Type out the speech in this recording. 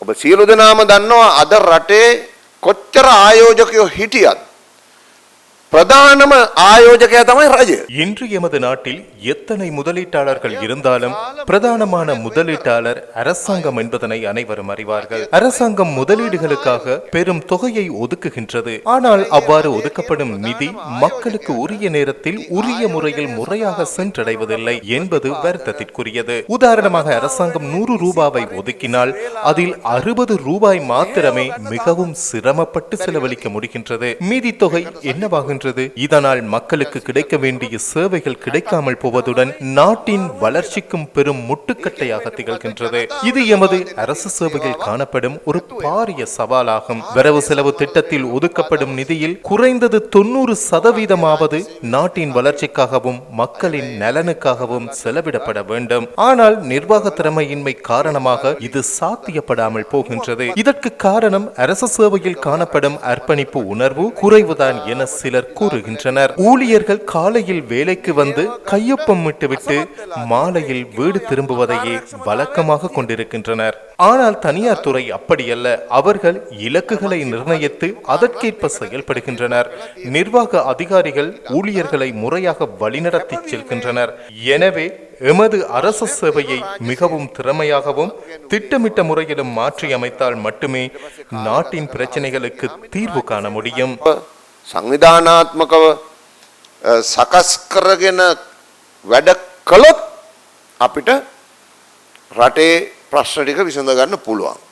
ඔබ සියලු දෙනාම දන්නවා අද රටේ කොච්චර ආයෝජකයෝ හිටියත් பிரதானම ආයෝජකයා තමයි රජය. இன்று எமது நாட்டில் எத்தனை முதலீட்டாளர்கள் இருந்தாலும் பிரதானமான முதலீட்டாளர் அரசாங்கம் என்பதனை அனைவரும் அறிவார்கள். அரசாங்கம் முதலீடுகளுக்காக பெரும் தொகையை ஒதுக்குகின்றது. ஆனால் அவ்வாறு ஒதுக்கப்படும் நிதி மக்களுக்கு உரிய நேரத்தில் உரிய முறையில் முறையாக சென்றடைவதில்லை என்பது வருத்தத்திற்குரியது. உதாரணமாக அரசாங்கம் 100 ரூபாவை ஒதுக்கினால் அதில் 60 ரூபாய் மாத்திரமே மிகவும் சிரமப்பட்டு செலவழிக்க முடிகின்றது. மீதி தொகை என்னவாகின்றது? இதனால் மக்களுக்கு கிடைக்க வேண்டிய சேவைகள் கிடைக்காமல் போவதுடன் நாட்டின் வளர்ச்சிக்கும் பெரும் முட்டுக்கட்டையாக திகழ்கின்றது. இது எமது அரசு சேவையில் காணப்படும் ஒரு பாரிய சவாலாகும். வரவு செலவு திட்டத்தில் ஒதுக்கப்படும் நிதியில் குறைந்தது 90% நாட்டின் வளர்ச்சிக்காகவும் மக்களின் நலனுக்காகவும் செலவிடப்பட வேண்டும். ஆனால் நிர்வாக திறமையின்மை காரணமாக இது சாத்தியப்படாமல் போகின்றது. இதற்கு காரணம் அரசு சேவையில் காணப்படும் அர்ப்பணிப்பு உணர்வு குறைவுதான் என சிலர் கூறுகின்றனர். ஊழியர்கள் காலையில் வேலைக்கு வந்து கையொப்பம் விட்டுவிட்டு மாலையில் வீடு திரும்புவதையே வழக்கமாக கொண்டிருக்கின்றனர். ஆனால் தனியார் துறை அப்படியல்ல. அவர்கள் இலக்குகளை நிர்ணயித்து அதற்கேற்ப செயல்படுகின்றனர். நிர்வாக அதிகாரிகள் ஊழியர்களை முறையாக வழிநடத்தி செல்கின்றனர். எனவே எமது அரசு சேவையை மிகவும் திறமையாகவும் திட்டமிட்ட முறையிலும் மாற்றி அமைத்தால் மட்டுமே நாட்டின் பிரச்சனைகளுக்கு தீர்வு காண முடியும். සංවිධානාත්මකව සකස් කරගෙන වැඩ කළොත් අපිට රටේ ප්‍රශ්න ටික විසඳ ගන්න පුළුවන්.